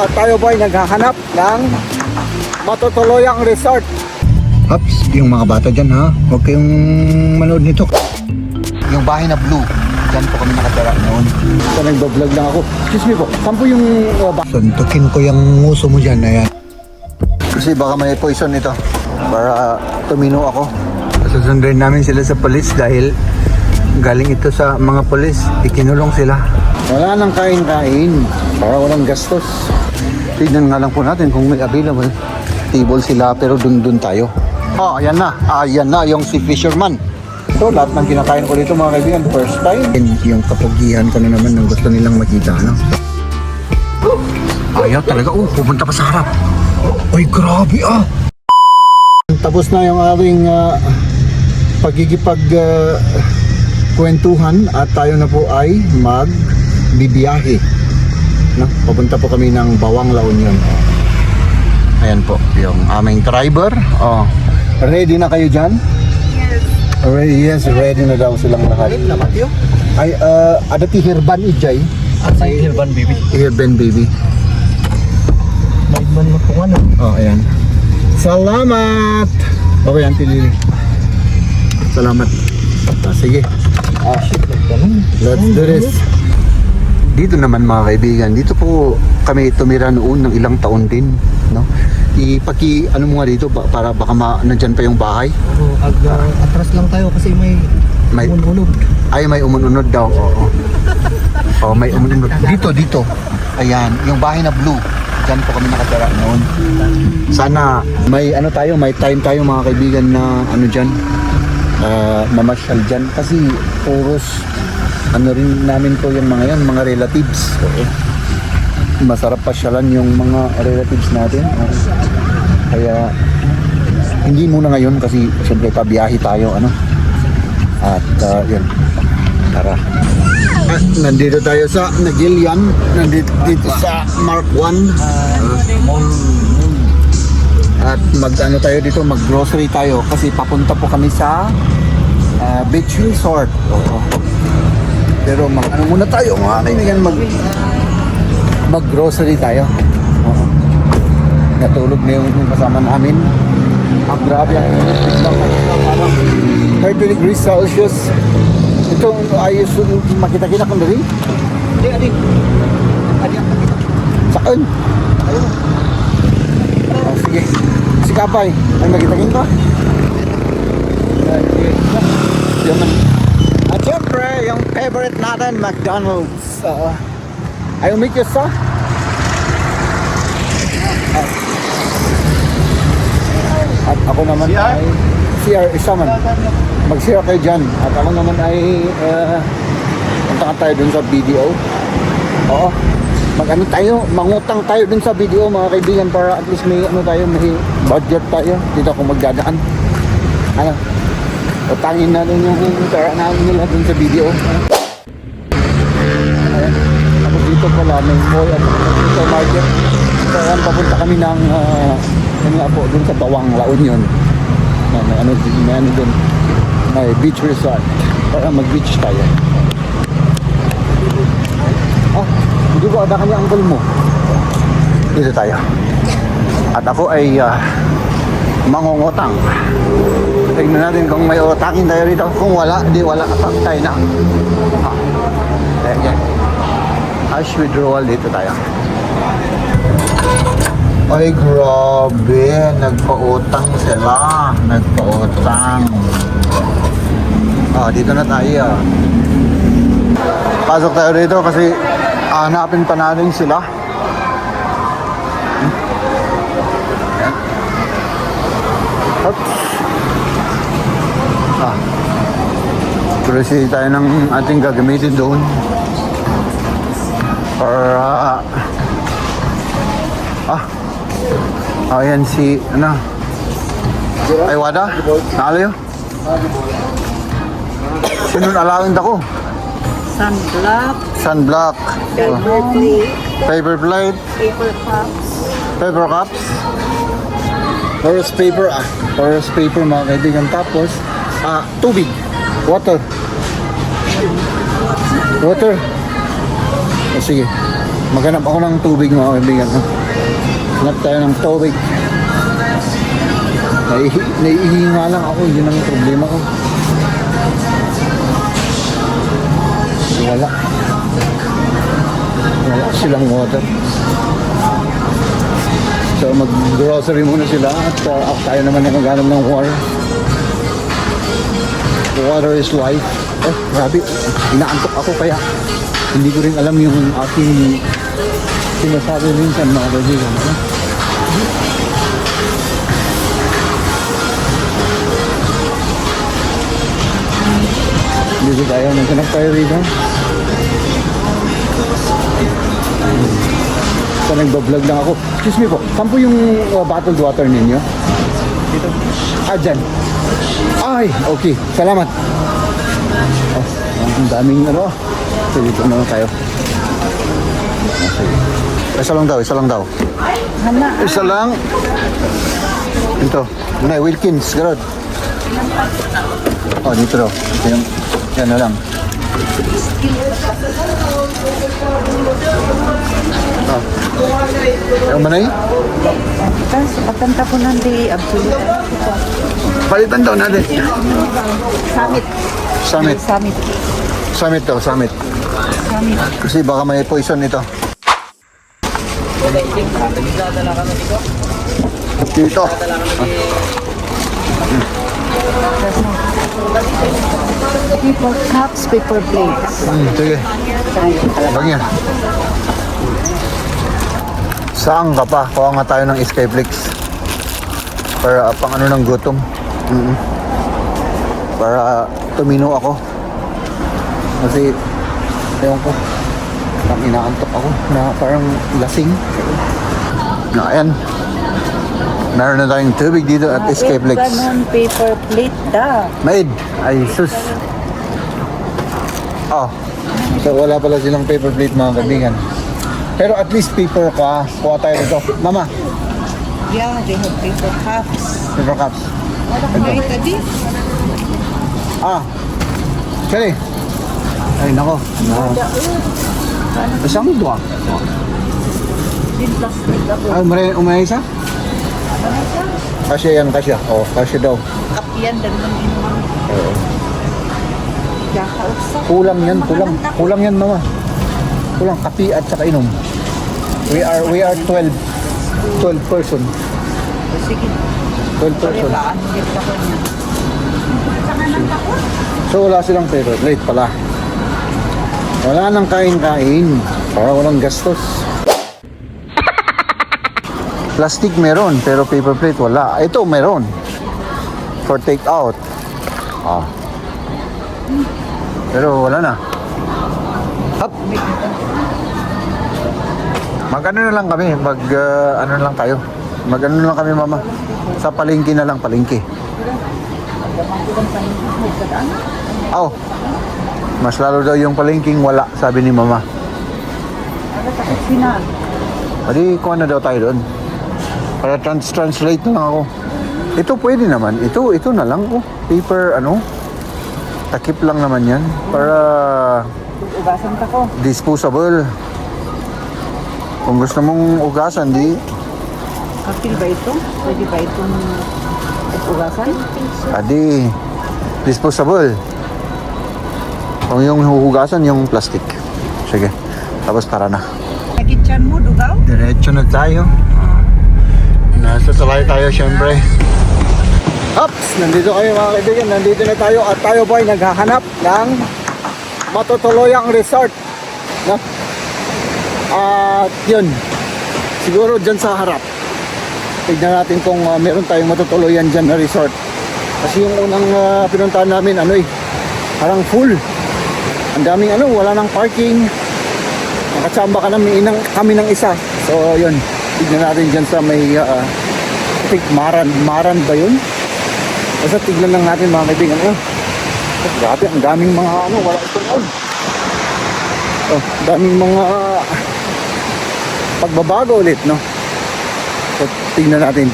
Tayo po ay naghahanap ng matutuluyang resort. Ups, yung mga bata dyan ha, huwag kayong manood nito. Yung bahay na blue, dyan po kami nakatira noon. So nagbablog lang ako. Excuse me po, saan po yung Suntukin ko yung nguso mo dyan, ayan. Kasi baka may poison ito, para tumino ako. Susunduin namin sila sa polis dahil galing ito sa mga polis, ikinulong sila. Wala nang kain-kain, para walang gastos. Tignan nga lang po natin kung may available table sila, pero dun tayo. Oh, ayan na yung si Fisherman. So lahat ng kinakain ko dito mga kaibigan, first time. Yung kapugihan ko na naman ng gusto nilang makita, ano? Ayaw talaga, pupunta pa sa harap. Ay, grabe Tapos na yung ating pagigipag kwentuhan at tayo na po ay magbibiyahe. No? Papunta po kami ng Bawang La Union. Ayan po, yung aming driver. Oh. Ready na kayo dyan? Yes, ready na daw silang lahat. Ay, ada ti Hirban Ijay. Ay, Hirban Baby. Hirban Baby. May man mo kung ano. Oh, ayan. Salamat! Okay, Auntie Lily. Salamat. Sige. Let's do this. Dito naman mga kaibigan, dito po kami tumira noon ng ilang taon din, no? Ano mo nga dito para baka nandyan pa yung bahay. Atras lang tayo kasi may umununod. Ay, may umununod daw. Oo. Oh, may umununod. Dito. Ayan, yung bahay na blue. Diyan po kami nakatira noon. Sana May time tayo mga kaibigan na diyan. Mamasyal diyan kasi puros rin namin po yung mga relatives. Masarap pasyalan yung mga relatives natin. Kaya hindi muna ngayon kasi siyempre pabiyahe tayo At yun. Tara. Nandito tayo sa Nagilian. Nandito sa Mark 1. At tayo dito, mag-grocery tayo kasi papunta po kami sa beach resort. Pero muna tayo mga kaibigan, mag-grocery tayo. Natulog na yung kasama namin. Grabe ang init. Parang 30 degrees Celsius. Ito ayos makita-kita kung dali. Adi. Saan? Ayun. Sige. Si Kapay, ay makita-kita. At syempre, yung favorite natin, McDonald's. Ayaw make you sa? At ako naman ay CR, isa man. Mag-share kayo dyan. At ako naman ay punta tayo dun sa video. Oo. Mangutang tayo dun sa video mga kaibigan para at least may may budget tayo. Dito ako magdadaan. Utangin na rin yung pera namin nila dun sa video. Ayan. Tapos dito pala may mall at supermarket. So ayan, papunta kami ng dun sa Bawang La Union. May dun. May beach resort. Para mag-beach tayo. Hindi ko ada kanya uncle mo. Dito tayo. At ako ay mangungutang. Tignan natin kung may utangin tayo rito. Kung wala, di wala. Tayo na. Ayan. Cash withdrawal dito tayo. Ay, grabe. Nagpautang sila. Nagpautang. Dito na tayo. Pasok tayo dito kasi hanapin pa natin sila. Oops. Kasi tayo ng ating gagamitin doon para ayan si ay wada nakalo yun sinun alawin ako sunblock paper plate paper cups Forest paper mga kaibigan. Tapos tubig, water. Sige. Maghanap ako ng tubig mga kaibigan. No? Hanap tayo ng tubig. Naiihinga lang ako. Yun ang problema ko. Wala silang water. So mag-grocery muna sila at tayo naman na maghanap ng water. Water is life. Oh, grabe. Inaantok ako kaya hindi ko rin alam yung aking sinasabi minsan mga kaibigan. Dito tayo. Naghanap tayo rito. So nagbablog lang ako. Excuse me po. Saan po yung bottled water ninyo? Dito. Dyan. Ay, okay. Salamat. Oh, ang daming ano. So dito naman tayo. Isa lang daw, isa lang daw. Isa lang. Ito. Nay, Wilkins, garod. Oh, dito daw. Ito yung, yan na lang. Oh. Yung manay? Pagkanta po ng di absolute. Palitan daw natin. Summit. Summit. Summit. Summit daw, summit. Summit. Kasi baka may poison ito. Dito. Paper cups, paper plates. Sige. Bang yan. Saan ka pa? Kuha nga tayo ng Skyflix. Para pang ano ng gutom. Para tumino ako. Kasi, ewan ko. Parang inaantok ako na parang lasing. Na, ayan. Meron na tayong tubig dito at Skyflix. Ganon paper plate da. Maid! Ay, sus! Oh. So, wala pala silang paper plate mga kaibigan. Pero at least paper ka. Kuha tayo dito. Mama, Yeah, they have paper cups. paper cups. Right, Adi? Chali! Ay, nako. Isang dua. Din plastic ako. Ay, umay isa? Kasya yan, kasya. Oh, kasya daw. Kapiyan, dalawang inuman. Oo. Kakausap. Kulang yan, kulang. Kulang yan, mama. Kulang kapi at saka inom. We are 12 person. Sige. 12 person. Paan, hindi ako niya. Saka nang takot. So wala silang paper plate pala. Wala nang kain-kain. Para walang gastos. Plastic meron, pero paper plate wala. Ito meron. For take out. Pero wala na. Hop. Mag-ano na lang kami. Ano na lang tayo. Mag-ano na lang kami, mama. Sa palengke na lang, palengke. Oh. Mas lalo daw yung palengking wala, sabi ni mama. Adi, kuha na daw tayo doon. Para translate na lang ako. Ito pwede naman. Ito na lang. Oh, paper, takip lang naman yan. Para Ugasan ka ko. disposable. Kung gusto mong ugasan, di. Kapil ba ito? Pwede ba itong ugasan? Adi, disposable. Kung yung huhugasan, yung plastic. Sige. Tapos tara na. Nakitchan mo, dugaw? Diretso na tayo. Nasa salay tayo syempre. Ups! Nandito kayo mga kaibigan. Nandito na tayo at tayo po ay naghahanap ng matutuluyang resort. No? At yun. Siguro dyan sa harap. Tignan natin kung meron tayong matutuluyan dyan na resort. Kasi yung unang pinuntahan namin, parang full. Ang daming wala nang parking. Nakatsamba kami ng isa. So yun. Tignan natin dyan sa may Maran ba yun? Basta tignan lang natin mga kaibigan. Grabe, ang daming mga wala ito noon. Daming mga pagbabago ulit, no? So, tignan natin.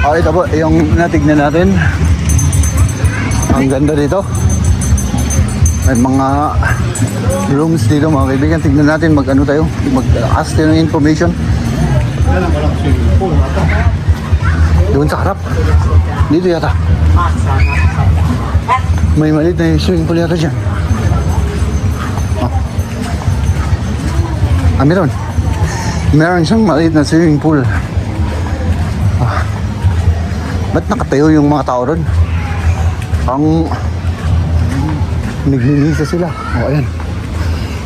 Ito po, yung natignan natin. Ang ganda dito. May mga rooms dito mga kaibigan. Tignan natin mag-ano tayo. Mag-ask tayo ng information. Doon sa harap. Dito yata. May maliit na swimming pool yata dyan. Meron. Meron siyang maliit na swimming pool. Ba't nakatayo yung mga tao ron? Ang nagninisa sila. O, ayan.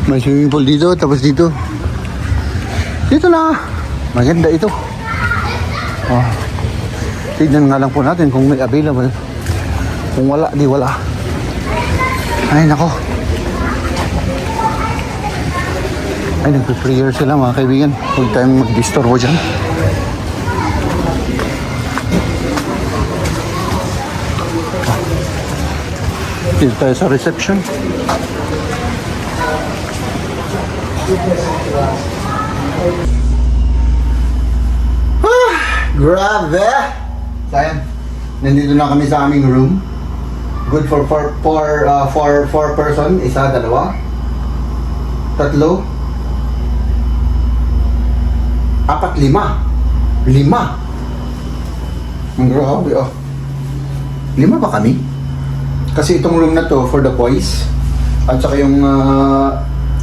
May swimming pool dito, tapos dito. Dito na. Maganda ito. Tignan nga lang po natin kung may available. Kung wala, di wala. Ay, nako. Ay, nagpe-prayer sila mga kaibigan. Huwag tayong mag-disturbo dyan. Dito tayo sa reception. Grabe! Sayang. Nandito na kami sa aming room. Good for four person. Isa, dalawa. Tatlo. Apat, lima. Lima. Ang grabe, oh. Lima ba kami? Kasi itong room na to for the boys. At saka yung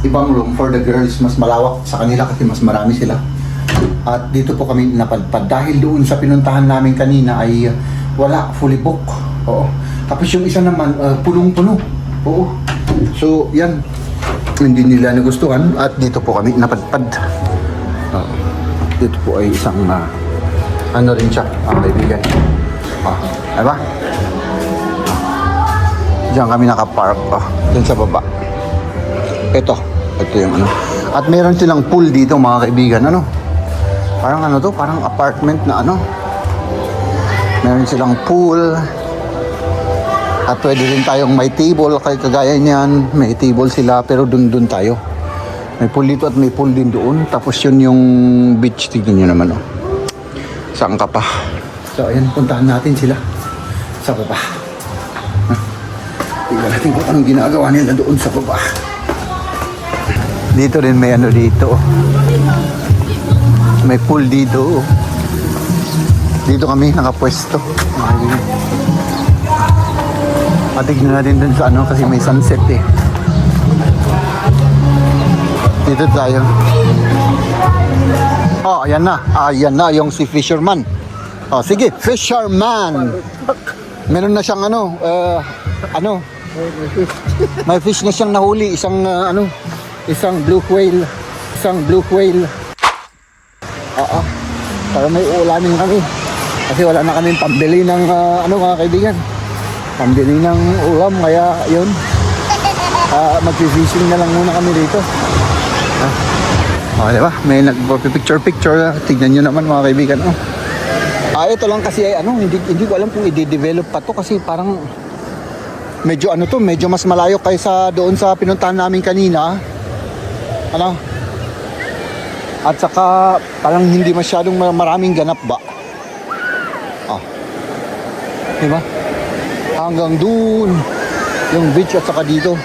ibang room for the girls. Mas malawak sa kanila kasi mas marami sila. At dito po kami napadpad. Dahil doon sa pinuntahan namin kanina ay wala, fully book. Oo. Tapos yung isa naman, punong-puno. Oo. So, yan. Hindi nila nagustuhan. At dito po kami napadpad. Dito po ay isang, ano rin siya, ang kaibigan. Diba? Diyan kami nakapark. Dun sa baba. Ito yung ano. At meron silang pool dito mga kaibigan. Ano? Parang ano to? Parang apartment na ano. Meron silang pool. At pwede rin tayong may table. Kagaya niyan, may table sila. Pero dun tayo. May pool dito at may pool din doon. Tapos yun yung beach. Tignan nyo naman, oh. Saan ka pa? So, ayan. Puntahan natin sila sa baba. Tignan natin kung anong ginagawa nila doon sa baba. Dito rin may ano dito. May pool dito. Dito kami nakapwesto. Tignan natin dun sa ano kasi may sunset eh. Dito tayo. Oh, ayan na. Ayan na yung si Fisherman. Oh, sige, Fisherman. Meron na siyang ano, may fish na siyang nahuli, isang isang blue whale. Para may ulamin kami. Kasi wala na kaming pambili ng mga kaibigan. Pambili ng ulam, kaya yun. Mag-fishing na lang muna kami dito. Diba? May nag-picture. Tignan nyo naman mga kaibigan. Ito lang kasi ay hindi ko alam kung i-develop pa to kasi parang medyo medyo mas malayo kaysa doon sa pinuntahan namin kanina. At saka parang hindi masyadong maraming ganap ba? Diba? Hanggang doon yung beach at saka dito.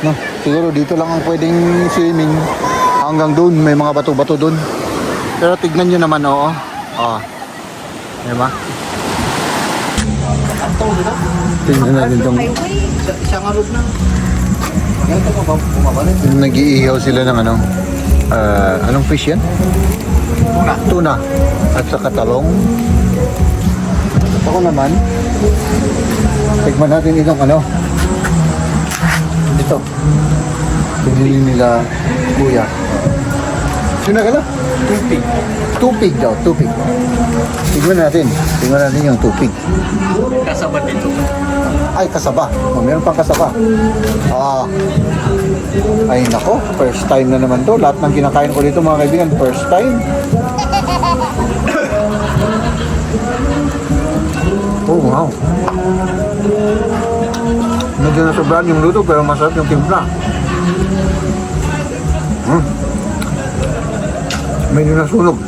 No, siguro dito lang ang pwedeng swimming. Hanggang doon may mga bato-bato doon. Pero tignan nyo naman, oo. Diba? Tingnan natin itong Isang arog na. nag-iihaw sila ng anong fish yan? Tuna. At saka talong. At ako naman, tikman natin itong ito. Pinili nila kuya. Sino ka na? Tupig. Tupig daw, tupig. Tignan natin yung tupig. Kasama dito. Ay, kasaba. Meron pang kasaba. Ay, nako. First time na naman to. Lahat ng kinakain ko dito mga kaibigan, first time. Oh, wow. Medyo nasobrahan yung luto pero masarap yung timpla. Medyo nasunog.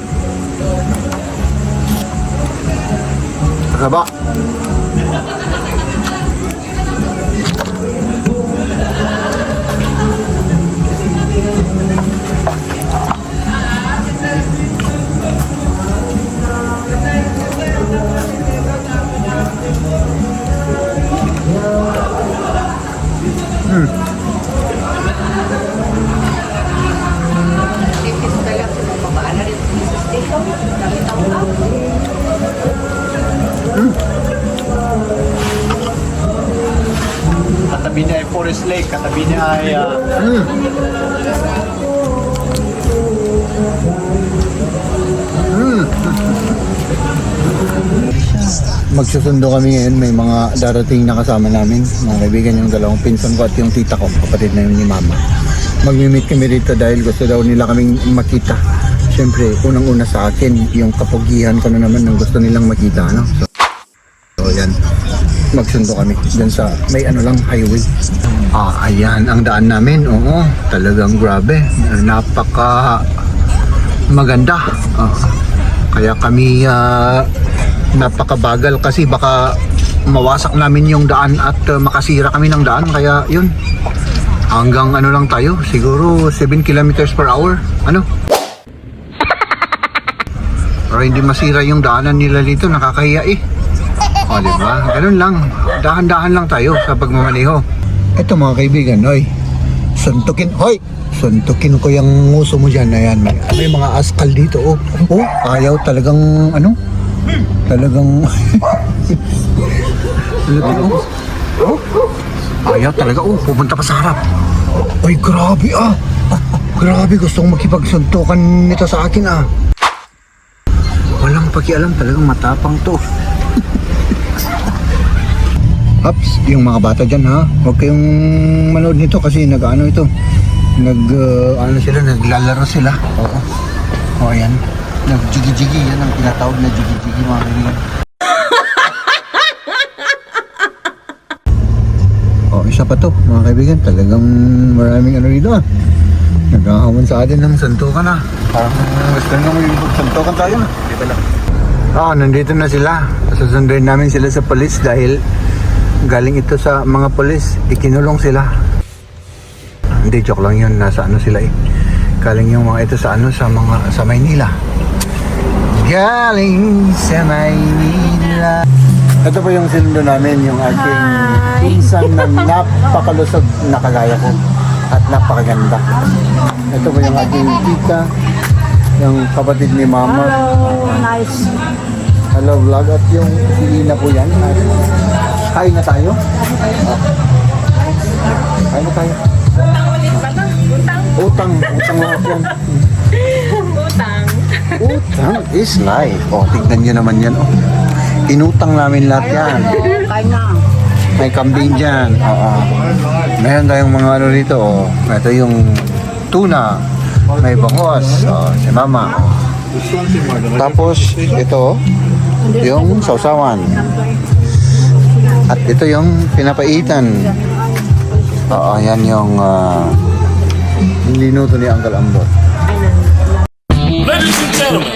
Kasaba. Katabi niya ay Forest Lake, katabi niya ay Magsusundo kami ngayon, may mga darating na kasama namin, mga kaibigan, yung dalawang pinsan ko at yung tita ko, kapatid na yun ni mama. Mag-meet kami rito dahil gusto daw nila kaming makita. Siyempre, unang-una sa akin, yung kapugihan ko na naman ng gusto nilang makita, no? So yan, magsundo kami dyan sa may ano lang, highway. Ayan ang daan namin, oo, talagang grabe, napaka maganda. Kaya kami napakabagal kasi baka mawasak namin yung daan at makasira kami ng daan, kaya yun, hanggang ano lang tayo, siguro 7 kilometers per hour, ano? Para hindi masira yung daanan nila dito, nakakahiya eh. O, diba? Ganun lang. Dahan-dahan lang tayo sa pagmamaneho. Ito mga kaibigan, oy. Suntukin, hoy! Suntukin ko yung nguso mo dyan. Ayan, may mga askal dito, oh. Oh, ayaw talagang, ano? Talagang... oh. Ayaw talaga, oh. Pupunta pa sa harap. Ay, grabe ah. Grabe, gustong makipagsuntukan nito sa akin ah. Walang pakialam, talagang matapang to. Ups, yung mga bata dyan ha, huwag kayong manood nito kasi nag-ano ito, ano sila, naglalaro sila. Oo. O ayan, nag-jigi-jigi, yan ang tinatawag na jigi-jigi mga kaibigan. O isa pa to mga kaibigan, talagang maraming ano dito ah. Naghahawan sa atin ng suntukan ah. Parang gusto nyo suntukan tayo na. Dito lang. Nandito na sila. Susunduin namin sila sa polis dahil galing ito sa mga polis, ikinulong sila. Hindi, joke lang yun, nasa ano sila eh. Galing yung mga ito sa ano, sa Maynila. Galing sa Maynila. Ito po yung sinundo namin, yung aking pinsan na napakalusog na kagaya ko at napakaganda. Ito po yung aking tita, yung kapatid ni mama. Oh, nice. Hello vlog, at yung si Ina po yan. Hi na tayo. Hi na tayo. Utang lahat yan. Utang is life. Oh, tignan nyo naman yan. Oh. Inutang namin lahat yan. Kain na. May kambing dyan. Meron tayong mga ano dito. Oh. Ito yung tuna. May bangos. Oh, si mama. Oh. Tapos ito yung sausawan. At ito yung pinapaitan. Oo, yan yung niluto ni Uncle Ambot. Ladies and gentlemen,